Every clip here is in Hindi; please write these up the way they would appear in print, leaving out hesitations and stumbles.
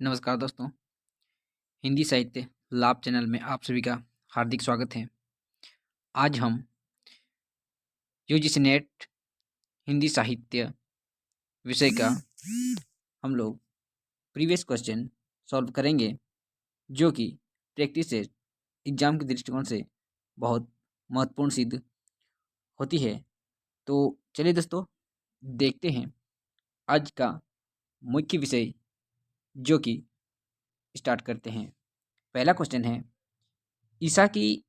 नमस्कार दोस्तों, हिंदी साहित्य लाभ चैनल में आप सभी का हार्दिक स्वागत है। आज हम यूजीसी नेट हिंदी साहित्य विषय का हम लोग प्रीवियस क्वेश्चन सॉल्व करेंगे, जो कि प्रैक्टिस से एग्जाम के दृष्टिकोण से बहुत महत्वपूर्ण सिद्ध होती है। तो चलिए दोस्तों, देखते हैं आज का मुख्य विषय, जो कि स्टार्ट करते हैं। पहला क्वेश्चन है, ईसा की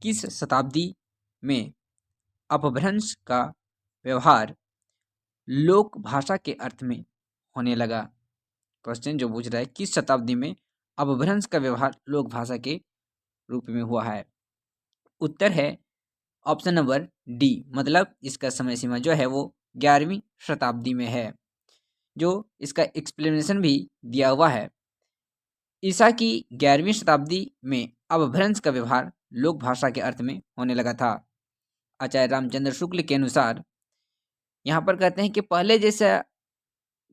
किस शताब्दी में अपभ्रंश का व्यवहार लोक भाषा के अर्थ में होने लगा? क्वेश्चन जो पूछ रहा है, किस शताब्दी में अपभ्रंश का व्यवहार लोक भाषा के रूप में हुआ है? उत्तर है ऑप्शन नंबर डी, मतलब इसका समय सीमा जो है वो 11वीं शताब्दी में है। जो इसका एक्सप्लेनेशन भी दिया हुआ है, ईसा की 11वीं शताब्दी में अपभ्रंश का व्यवहार लोक भाषा के अर्थ में होने लगा था। आचार्य रामचंद्र शुक्ल के अनुसार यहाँ पर कहते हैं कि पहले जैसा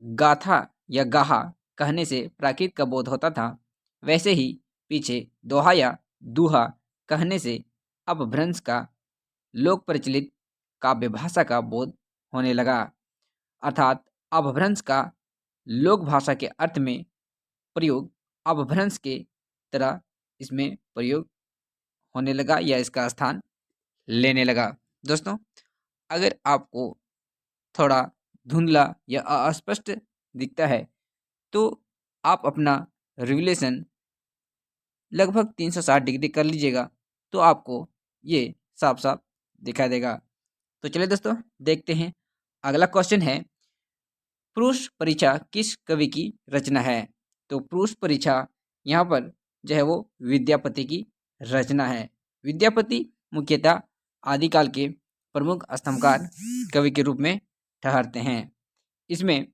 गाथा या गाहा कहने से प्राकृत का बोध होता था, वैसे ही पीछे दोहा या दूहा कहने से अपभ्रंश का लोक प्रचलित काव्य भाषा का बोध होने लगा। अर्थात अपभ्रंश का लोक भाषा के अर्थ में प्रयोग अपभ्रंश के तरह इसमें प्रयोग होने लगा या इसका स्थान लेने लगा। दोस्तों, अगर आपको थोड़ा धुंधला या अस्पष्ट दिखता है तो आप अपना रिवलेशन लगभग 360 डिग्री कर लीजिएगा, तो आपको ये साफ साफ दिखाई देगा। तो चलिए दोस्तों, देखते हैं। अगला क्वेश्चन है, पुरुष परीक्षा किस कवि की रचना है? तो पुरुष परीक्षा यहाँ पर जो है वो विद्यापति की रचना है। विद्यापति मुख्यतः आदिकाल के प्रमुख स्तंभकार कवि के रूप में ठहरते हैं। इसमें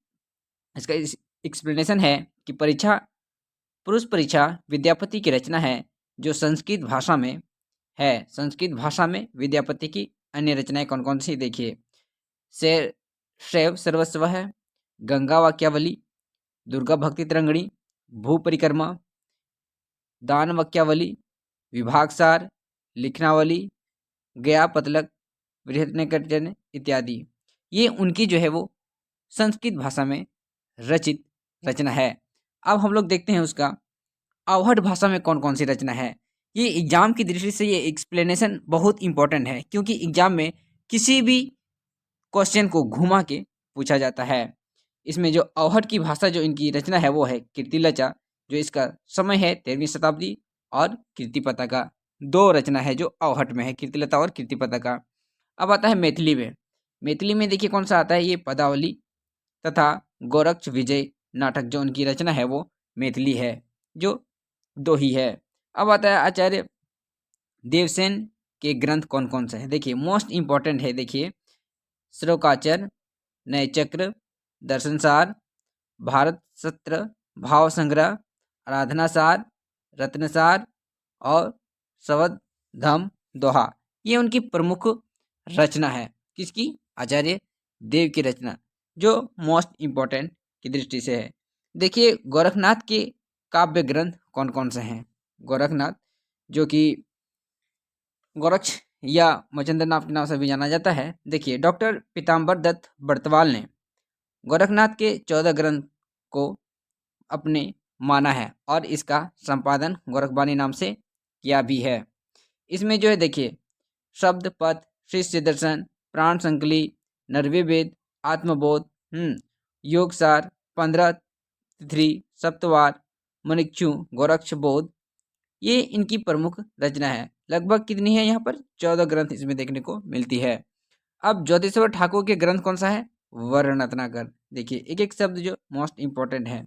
इसका एक्सप्लेनेशन है कि पुरुष परीक्षा विद्यापति की रचना है, जो संस्कृत भाषा में है। संस्कृत भाषा में विद्यापति की अन्य रचनाएं कौन कौन सी? देखिए, शैव सर्वस्व है, गंगा वाक्यावली, दुर्गा भक्ति तरंगिणी, भू परिक्रमा, दान वाक्यावली, विभागसार, लिखनावली, गया पतलक, बृहत्निकटन इत्यादि। ये उनकी जो है वो संस्कृत भाषा में रचित रचना है। अब हम लोग देखते हैं उसका अवहट भाषा में कौन कौन सी रचना है। ये एग्जाम की दृष्टि से ये एक्सप्लेनेशन बहुत इंपॉर्टेंट है, क्योंकि एग्जाम में किसी भी क्वेश्चन को घुमा के पूछा जाता है। इसमें जो अवहट की भाषा जो इनकी रचना है वो है कीर्तिलचा, जो इसका समय है 13वीं शताब्दी, और कीर्तिपता का। दो रचना है जो अवहट में है, कीर्तिलता और कीर्तिपता। अब आता है मैथिली में। मैथिली में देखिए कौन सा आता है, ये पदावली तथा गोरक्ष विजय नाटक, जो उनकी रचना है वो मैथिली है, जो दो ही है। अब आता है आचार्य देवसेन के ग्रंथ कौन कौन से हैं। देखिए मोस्ट इंपॉर्टेंट है, देखिए श्लोकाचर, नयचक्र, दर्शनसार, भारत सत्र, भाव संग्रह, आराधनासार, रत्नसार और शवद धम दोहा। ये उनकी प्रमुख रचना है। किसकी? आचार्य देव की रचना, जो मोस्ट इंपॉर्टेंट की दृष्टि से है। देखिए गोरखनाथ के काव्य ग्रंथ कौन कौन से हैं। गोरखनाथ, जो कि गोरक्ष या मचंद्रनाथ के नाम से भी जाना जाता है। देखिए डॉक्टर पीताम्बर दत्त बर्तवाल ने गोरखनाथ के 14 ग्रंथ को अपने माना है, और इसका संपादन गोरखबानी नाम से किया भी है। इसमें जो है देखिए शब्द पथ, शिष्य दर्शन, प्राण संकली, नरवे वेद, आत्मबोध, योगसार, 15 तिथि, सप्तवार, मणिक्षु, गोरक्ष बोध, ये इनकी प्रमुख रचना है। लगभग कितनी है यहाँ पर? 14 ग्रंथ इसमें देखने को मिलती है। अब ज्योतिषवर ठाकुर के ग्रंथ कौन सा है? वर्णरत्नाकर। देखिए एक एक शब्द जो मोस्ट इंपॉर्टेंट है।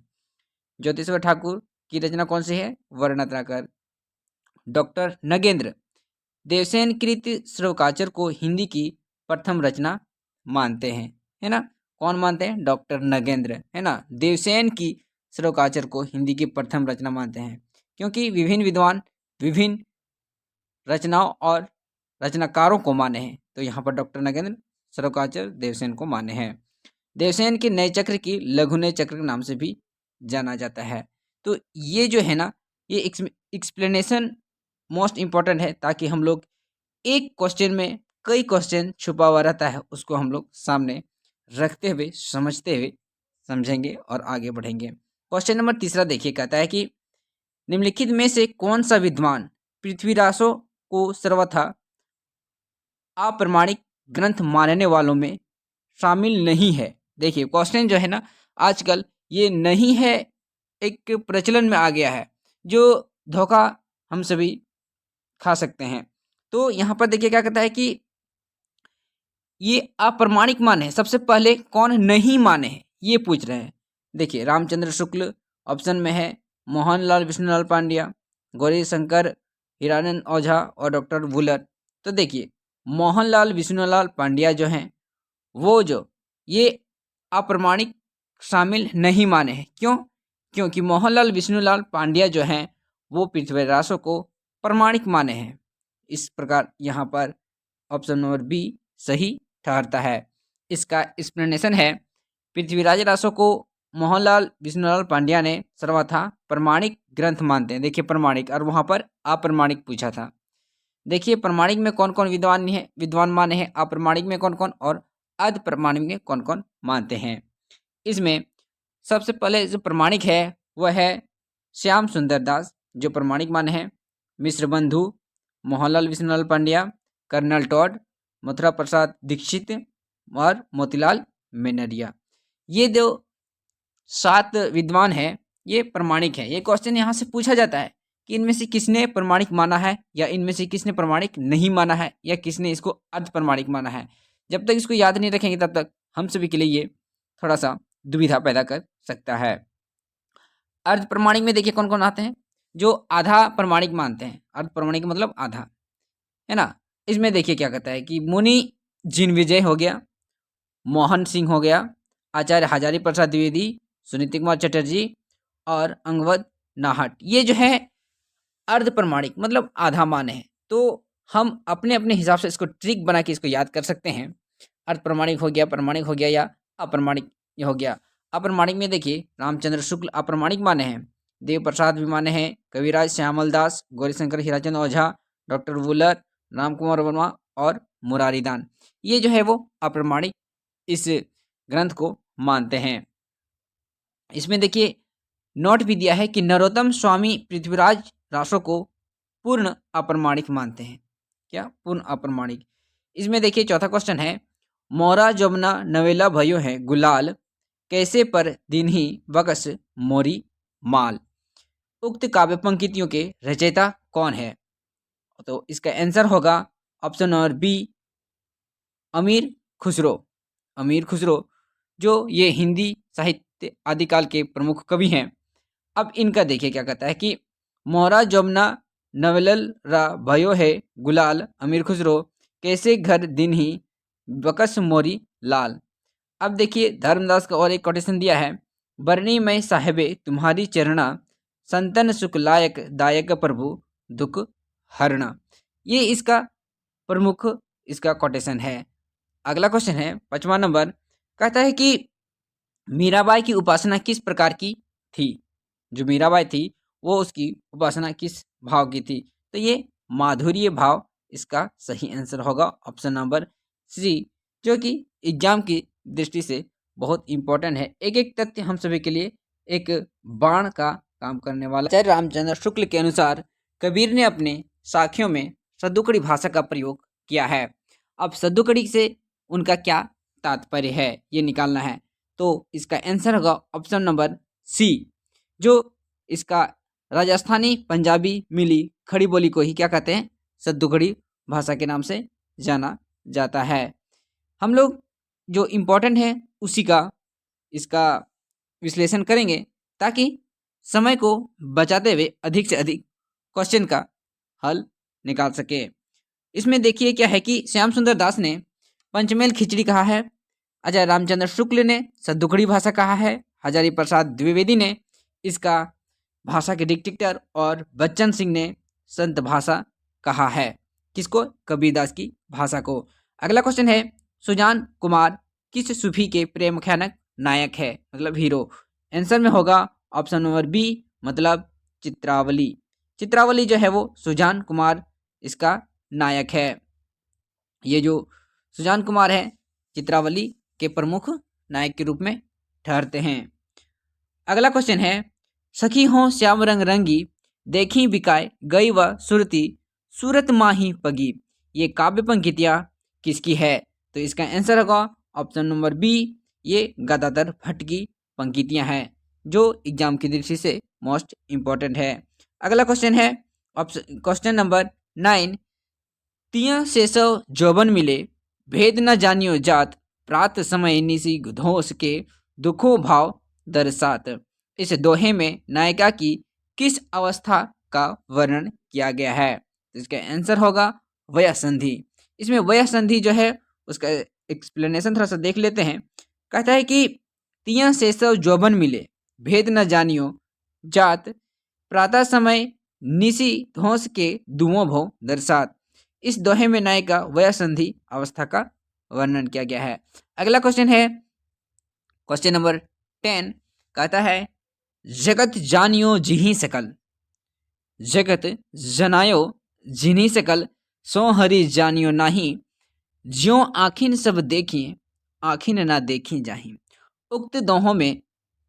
ज्योतिषवर ठाकुर की रचना कौन सी है? वर्णरत्नाकर। डॉक्टर नगेंद्र देवसेन कृत श्लोकाचर को हिंदी की प्रथम रचना मानते हैं, है ना? कौन मानते हैं? डॉक्टर नगेंद्र, है ना? देवसेन की श्लोकाचर को हिंदी की प्रथम रचना मानते हैं, क्योंकि विभिन्न विद्वान विभिन्न रचनाओं और रचनाकारों को माने हैं। तो यहाँ पर डॉक्टर नगेंद्र श्लोकाचर देवसेन को माने हैं। देवसेन के नए चक्र की लघु नए चक्र के नाम से भी जाना जाता है। तो ये जो है ना, ये एक्सप्लेनेशन मोस्ट इम्पॉर्टेंट है, ताकि हम लोग एक क्वेश्चन में कई क्वेश्चन छुपा हुआ रहता है, उसको हम लोग सामने रखते हुए समझते हुए समझेंगे और आगे बढ़ेंगे। क्वेश्चन नंबर तीसरा देखिए, कहता है कि निम्नलिखित में से कौन सा विद्वान पृथ्वीरासो को सर्वथा अप्रमाणिक ग्रंथ मानने वालों में शामिल नहीं है। देखिए क्वेश्चन जो है ना, आजकल ये नहीं है एक प्रचलन में आ गया है, जो धोखा हम सभी खा सकते हैं। तो यहाँ पर देखिए क्या कहता है कि ये अप्रमाणिक माने हैं, सबसे पहले कौन नहीं माने हैं ये पूछ रहे हैं। देखिए रामचंद्र शुक्ल ऑप्शन में है, मोहनलाल विष्णुलाल पांड्या, गौरी शंकर हिरानंद ओझा और डॉक्टर वुलर। तो देखिए मोहनलाल विष्णुलाल पांड्या जो हैं वो जो ये अप्रमाणिक शामिल नहीं माने हैं। क्यों? क्योंकि मोहनलाल विष्णुलाल पांड्या जो हैं वो पृथ्वीरासो को प्रमाणिक माने हैं। इस प्रकार यहाँ पर ऑप्शन नंबर बी सही ठहरता है। इसका एक्सप्लेनेशन है, पृथ्वीराज रासो को मोहनलाल विष्णुलाल पांड्या ने सर्वथा प्रमाणिक ग्रंथ मानते हैं। देखिए प्रमाणिक, और वहाँ पर अप्रमाणिक पूछा था। देखिए प्रमाणिक में कौन कौन विद्वान माने हैं, अप्रमाणिक में कौन कौन, और अर्ध प्रमाणिक में कौन कौन मानते हैं। इसमें सबसे पहले जो प्रमाणिक है वह है श्याम सुंदर दास, जो प्रमाणिक माने हैं। मिश्र बंधु, मोहनलाल विष्णुलाल पांड्या, कर्नल टॉड, मथुरा प्रसाद दीक्षित और मोतीलाल मेनरिया, ये जो 7 विद्वान हैं ये प्रमाणिक हैं। ये क्वेश्चन यहाँ से पूछा जाता है कि इनमें से किसने प्रमाणिक माना है, या इनमें से किसने प्रमाणिक नहीं माना है, या किसने इसको अर्ध प्रमाणिक माना है। जब तक इसको याद नहीं रखेंगे तब तक हम सभी के लिए ये थोड़ा सा दुविधा पैदा कर सकता है। अर्ध प्रमाणिक में देखिए कौन कौन आते हैं, जो आधा प्रमाणिक मानते हैं। अर्ध प्रमाणिक मतलब आधा, है ना। इसमें देखिए क्या कहता है कि मुनि जिनविजय हो गया, मोहन सिंह हो गया, आचार्य हजारी प्रसाद द्विवेदी, सुनीति कुमार चटर्जी और अंगवद नाहट, ये जो है अर्ध प्रमाणिक मतलब आधा माने हैं। तो हम अपने अपने हिसाब से इसको ट्रिक बना के इसको याद कर सकते हैं। अर्ध प्रमाणिक हो गया, प्रमाणिक हो गया, या अप्रमाणिक हो गया। अप्रमाणिक में देखिए रामचंद्र शुक्ल अप्रमाणिक माने हैं, देव प्रसाद भी माने हैं, कविराज श्यामल दास, गौरीशंकर हीराचंद ओझा, डॉक्टर वुलर, राम कुमार वर्मा और मुरारी दान, ये जो है वो अप्रमाणिक इस ग्रंथ को मानते हैं। इसमें देखिए नोट भी दिया है कि नरोत्तम स्वामी पृथ्वीराज रासो को पूर्ण अप्रमाणिक मानते हैं। क्या? पूर्ण अप्रमाणिक। इसमें देखिए चौथा क्वेश्चन है, मोरा जमुना नवेला भयो है गुलाल, कैसे पर दिन ही बकस मोरी माल। उक्त काव्य पंक्तियों के रचयिता कौन है? तो इसका आंसर होगा ऑप्शन नंबर बी, अमीर खुसरो। अमीर खुसरो जो ये हिंदी साहित्य आदिकाल के प्रमुख कवि हैं। अब इनका देखिए क्या कहता है कि मोहरा जमुना नवलल रा भयो है गुलाल, अमीर खुसरो कैसे घर दिन ही बकस मोरी लाल। अब देखिए धर्मदास का और एक कोटेशन दिया है, बरनी में साहेबे तुम्हारी चरणा, संतन सुख लायक दायक प्रभु दुख हरना। ये इसका प्रमुख इसका कोटेशन है। अगला क्वेश्चन है 5वां नंबर, कहता है कि मीराबाई की उपासना किस प्रकार की थी। जो मीराबाई थी वो उसकी उपासना किस भाव की थी। तो ये माधुर्य भाव इसका सही आंसर होगा, ऑप्शन नंबर सी, जो कि एग्जाम की दृष्टि से बहुत इंपॉर्टेंट है। एक एक तथ्य हम सभी के लिए एक बाण का काम करने वाला। आचार्य रामचंद्र शुक्ल के अनुसार कबीर ने अपने साखियों में सद्दुकड़ी भाषा का प्रयोग किया है। अब सद्दुकड़ी से उनका क्या तात्पर्य है ये निकालना है। तो इसका आंसर होगा ऑप्शन नंबर सी, जो इसका राजस्थानी पंजाबी मिली खड़ी बोली को ही क्या कहते हैं, सद्दुकड़ी भाषा के नाम से जाना जाता है। हम लोग जो इम्पोर्टेंट है उसी का इसका विश्लेषण करेंगे, ताकि समय को बचाते हुए अधिक से अधिक क्वेश्चन का हल निकाल सके। इसमें देखिए क्या है कि श्याम सुंदर दास ने पंचमेल खिचड़ी कहा है, आचार्य रामचंद्र शुक्ल ने सद्दुकड़ी भाषा कहा है, हजारी प्रसाद द्विवेदी ने इसका भाषा के डिक्टेटर, और बच्चन सिंह ने संत भाषा कहा है। किसको? कबीरदास की भाषा को। अगला क्वेश्चन है, सुजान कुमार किस सूफी के प्रेम कथानक नायक है, मतलब हीरो। आंसर में होगा ऑप्शन नंबर बी, मतलब चित्रावली। चित्रावली जो है वो सुजान कुमार इसका नायक है। ये जो सुजान कुमार है चित्रावली के प्रमुख नायक के रूप में ठहरते हैं। अगला क्वेश्चन है, सखी हो श्याम रंग रंगी, देखी बिकाए गई व सुरती, सूरत माही पगी। ये काव्य पंक्तियां किसकी है? तो इसका आंसर होगा ऑप्शन नंबर बी, ये गदाधर भट्ट की पंक्तियां हैं जो एग्जाम की दृष्टि से मोस्ट इंपॉर्टेंट है। अगला क्वेश्चन है क्वेश्चन नंबर 9, तिया से सौ जौबन मिले, भेद न जानियो जात, प्रात समय निसी घोष के, दुखों भाव दर्शात। इस दोहे में नायिका की किस अवस्था का वर्णन किया गया है? तो इसका आंसर होगा वयः संधि। इसमें वयः संधि जो है उसका एक्सप्लेनेशन थोड़ा सा देख लेते हैं। कहता है कि तिया से सौ जौबन मिले, भेद न जानियो जात, प्रातः समय निसी धोष के, दुओं भव दर्शात। इस दोहे में नायिका वयः संधि अवस्था का वर्णन किया गया है। अगला क्वेश्चन है क्वेश्चन नंबर 10, कहता है जगत जानियो जिहि सकल, जगत जनायो जिन्हीं सकल, सो हरि जानियो नाही, ज्यों आखिन सब देखी, आखिन ना देखी जाही। उक्त दोहों में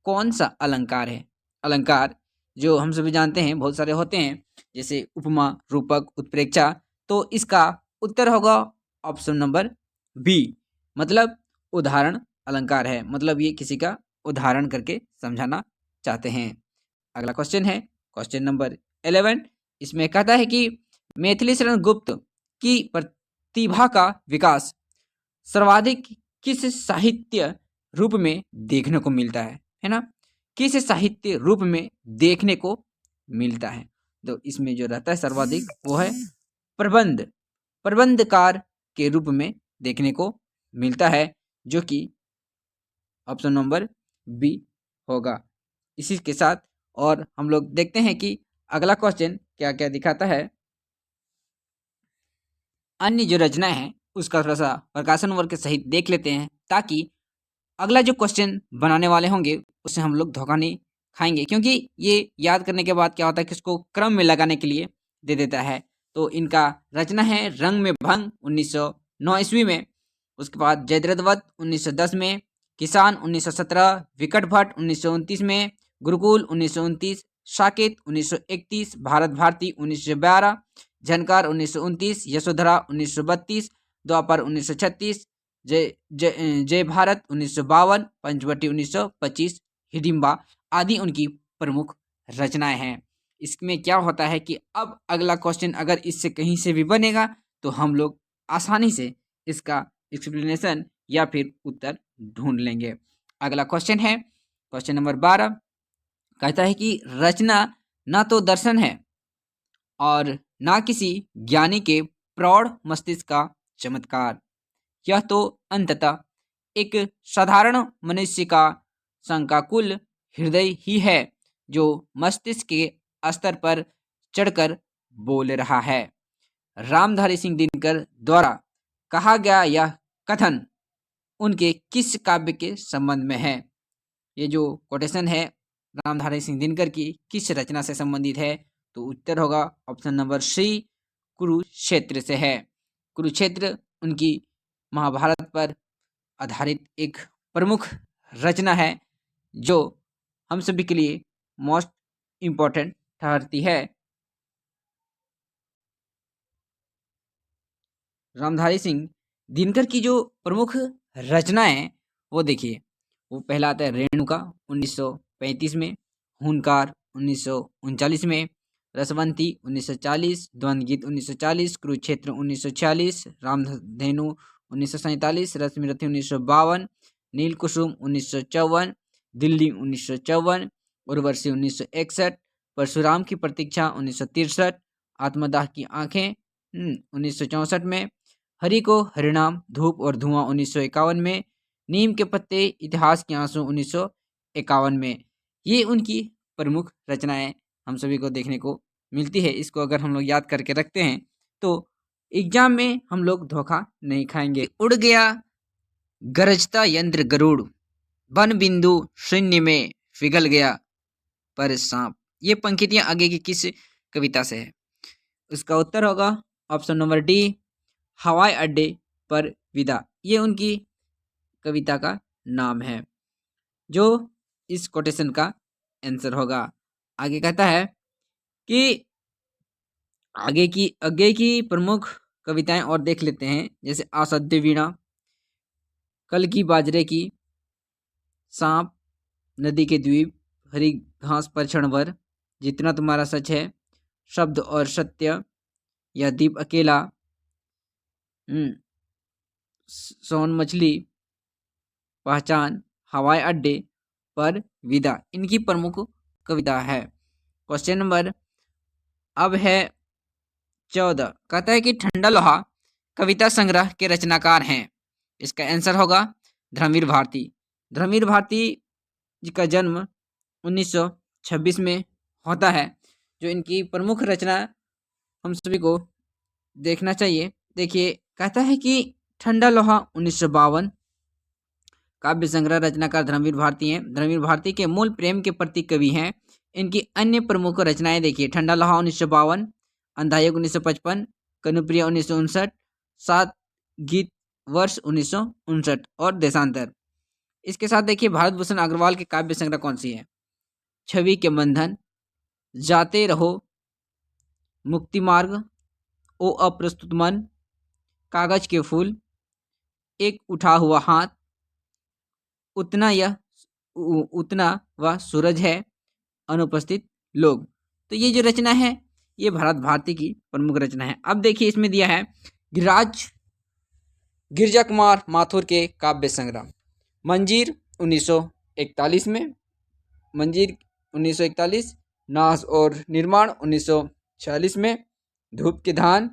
कौन सा अलंकार है? अलंकार जो हम सभी जानते हैं बहुत सारे होते हैं, जैसे उपमा, रूपक, उत्प्रेक्षा। तो इसका उत्तर होगा ऑप्शन नंबर बी, मतलब उदाहरण अलंकार है। मतलब ये किसी का उदाहरण करके समझाना चाहते हैं। अगला क्वेश्चन है क्वेश्चन नंबर 11। इसमें कहता है कि मैथिली शरण गुप्त की प्रतिभा का विकास सर्वाधिक किस साहित्य रूप में देखने को मिलता है ना? किस साहित्य रूप में देखने को मिलता है? तो इसमें जो रहता है सर्वाधिक वो है प्रबंध, प्रबंधकार के रूप में देखने को मिलता है, जो कि ऑप्शन नंबर बी होगा। इसी के साथ और हम लोग देखते हैं कि अगला क्वेश्चन क्या क्या दिखाता है। अन्य जो रचनाएं हैं उसका थोड़ा सा प्रकाशन वर्ग के सहित देख लेते हैं, ताकि अगला जो क्वेश्चन बनाने वाले होंगे उससे हम लोग धोखा नहीं खाएंगे, क्योंकि ये याद करने के बाद क्या होता है कि इसको क्रम में लगाने के लिए दे देता है। तो इनका रचना है रंग में भंग 1909 ईस्वी में, उसके बाद जयद्रथवत 1910 में, किसान 1917, विकट भट्ट 1929 में, गुरुकुल 1929, साकेत 1931, भारत भारती 1912, झनकार 1929, यशोधरा 1932, द्वापर 1936, जय भारत 1952, पंचवटी 1925, हिडिंबा आदि उनकी प्रमुख रचनाएं हैं। इसमें क्या होता है कि अब अगला क्वेश्चन अगर इससे कहीं से भी बनेगा तो हम लोग आसानी से इसका एक्सप्लेनेशन या फिर उत्तर ढूंढ लेंगे। अगला क्वेश्चन है क्वेश्चन नंबर 12, कहता है कि रचना ना तो दर्शन है और ना किसी ज्ञानी के प्रौढ़ मस्तिष्क का चमत्कार, यह तो अंततः एक साधारण मनुष्य का शंकाकुल हृदय ही है जो मस्तिष्क के स्तर पर चढ़कर बोल रहा है। रामधारी सिंह दिनकर द्वारा कहा गया यह कथन उनके किस काव्य के संबंध में है? ये जो कोटेशन है रामधारी सिंह दिनकर की किस रचना से संबंधित है? तो उत्तर होगा ऑप्शन नंबर सी, कुरुक्षेत्र से है। कुरुक्षेत्र उनकी महाभारत पर आधारित एक प्रमुख रचना है जो हम सभी के लिए मोस्ट इम्पोर्टेंट ठहरती है। रामधारी सिंह दिनकर की जो प्रमुख रचनाएं वो देखिए, वो पहला आता है रेणुका 1935 में, हुनकार 1939 में, रसवंती 1940, द्वंद्व गीत 1940, कुरुक्षेत्र 1946, रामधेनु 1947, रश्मिरथी 1952, नील कुसुम 1954, दिल्ली 1954, उर्वशी 1961, परशुराम की प्रतीक्षा 1963, आत्मदाह की आंखें 1964 में, हरि को हरिनाम, धूप और धुआं 1951 में, नीम के पत्ते, इतिहास के आंसू 1951 में। ये उनकी प्रमुख रचनाएं हम सभी को देखने को मिलती है। इसको अगर हम लोग याद करके रखते हैं तो एग्जाम में हम लोग धोखा नहीं खाएंगे। उड़ गया गरजता यंत्र गरुड़, वन बिंदु शून्य में पिघल गया पर सांप। ये पंक्तियां आगे की किस कविता से है? इसका उत्तर होगा ऑप्शन नंबर डी, हवाई अड्डे पर विदा। ये उनकी कविता का नाम है, जो इस कोटेशन का आंसर होगा। आगे कहता है कि आगे की प्रमुख कविताएं और देख लेते हैं, जैसे असाध्य वीणा, कल की बाजरे की, सांप, नदी के द्वीप, हरी घास पर क्षण भर, जितना तुम्हारा सच है, शब्द और सत्य, या दीप अकेला, सोन मछली, पहचान, हवाई अड्डे पर विदा, इनकी प्रमुख कविता है। क्वेश्चन नंबर अब है 14। कहता है कि ठंडा लोहा कविता संग्रह के रचनाकार हैं। इसका आंसर होगा धर्मवीर भारती। धर्मवीर भारती जी का जन्म 1926 में होता है। जो इनकी प्रमुख रचना हम सभी को देखना चाहिए। देखिए, कहता है कि ठंडा लोहा 1952 काव्य संग्रह रचनाकार धर्मवीर भारती हैं। धर्मवीर भारती के मूल प्रेम के प्रति कवि हैं। इनकी अन्य प्रमुख रचनाएं देखिए, ठंडा लोहा 1952, अंधायुग 1955, कनुप्रिया 1959, 7 गीत वर्ष 1959 और देशांतर। इसके साथ देखिए, भारत भूषण अग्रवाल के काव्य संग्रह कौन सी है? छवि के बंधन, जाते रहो, मुक्ति मार्ग, ओ अप्रस्तुत मन, कागज के फूल, एक उठा हुआ हाथ, उतना वह सूरज है, अनुपस्थित लोग। तो ये जो रचना है, ये भारत भारती की प्रमुख रचना है। अब देखिए, इसमें दिया है गिरजा कुमार माथुर के काव्य संग्रह। मंजीर 1941 में, मंजीर 1941, नाश और निर्माण 1946 में, धूप के धान,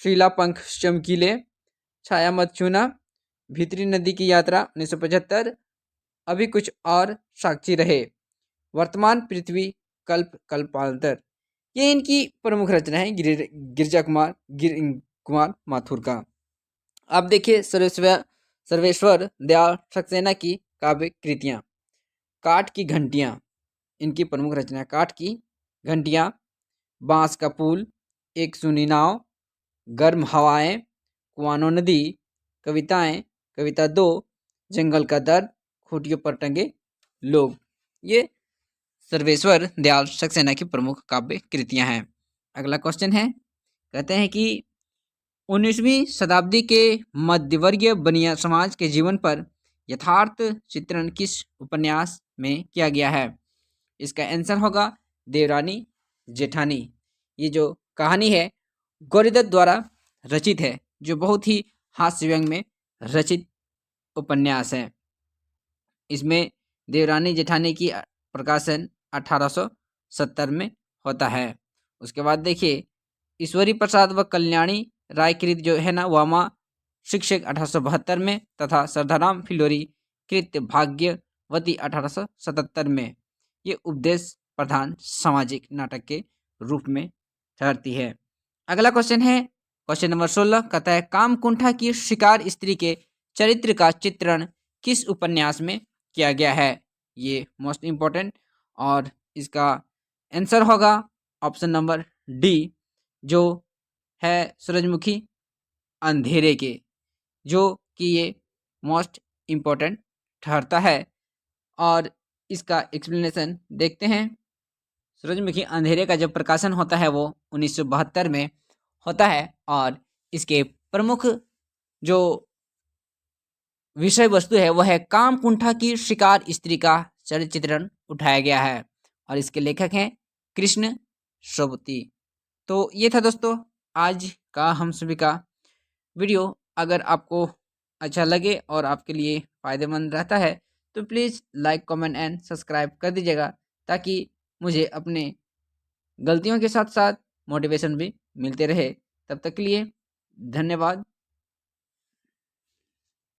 शीला पंख चमकीले, छाया मत छूना, भीतरी नदी की यात्रा 1975, अभी कुछ और साक्षी रहे, वर्तमान पृथ्वी, कल्प कल्पांतर। ये इनकी प्रमुख रचना है गिरजा कुमार माथुर का। अब देखिए, सर्वेश्वर दयाल सक्सेना की काव्य कृतियां। काठ की घंटियां, इनकी प्रमुख रचना है। काठ की घंटियां, बांस का पुल, एक सुनी नाव, गर्म हवाएं, कुआनो नदी, कविताएं, कविता 2, जंगल का दर्द, खूंटियों पर टंगे लोग। ये सर्वेश्वर दयाल सक्सेना की प्रमुख काव्य कृतियां हैं। अगला क्वेश्चन है, कहते हैं कि 19वीं शताब्दी के मध्यवर्गीय बनिया समाज के जीवन पर यथार्थ चित्रण किस उपन्यास में किया गया है? इसका आंसर होगा देवरानी जेठानी। ये जो कहानी है, गौरीदत्त द्वारा रचित है, जो बहुत ही हास्य व्यंग में रचित उपन्यास है। इसमें देवरानी जेठानी की प्रकाशन 1870 में होता है। उसके बाद देखिए, ईश्वरी प्रसाद व कल्याणी राय कृत जो है ना, वामा शिक्षक 1872 में, तथा सरदाराम फिलोरी कृत भाग्यवती 1877 में। ये उपदेश प्रधान सामाजिक नाटक के रूप में ठहरती है। अगला क्वेश्चन है क्वेश्चन नंबर 16। कहता है कामकुंठा की शिकार स्त्री के चरित्र का चित्रण किस उपन्यास में किया गया है? ये मोस्ट इम्पोर्टेंट, और इसका आंसर होगा ऑप्शन नंबर डी, जो है सूरजमुखी अंधेरे के, जो कि ये मोस्ट इम्पोर्टेंट ठहरता है। और इसका एक्सप्लेनेशन देखते हैं। सूरजमुखी अंधेरे का जब प्रकाशन होता है वो 1972 में होता है, और इसके प्रमुख जो विषय वस्तु है वह है कामकुंठा की शिकार स्त्री का चरित्र चित्रण उठाया गया है, और इसके लेखक हैं कृष्ण सोबती। तो ये था दोस्तों आज का हम सभी का वीडियो। अगर आपको अच्छा लगे और आपके लिए फ़ायदेमंद रहता है तो please like, comment and subscribe कर दीजिएगा, ताकि मुझे अपने गलतियों के साथ साथ मोटिवेशन भी मिलते रहे। तब तक के लिए धन्यवाद।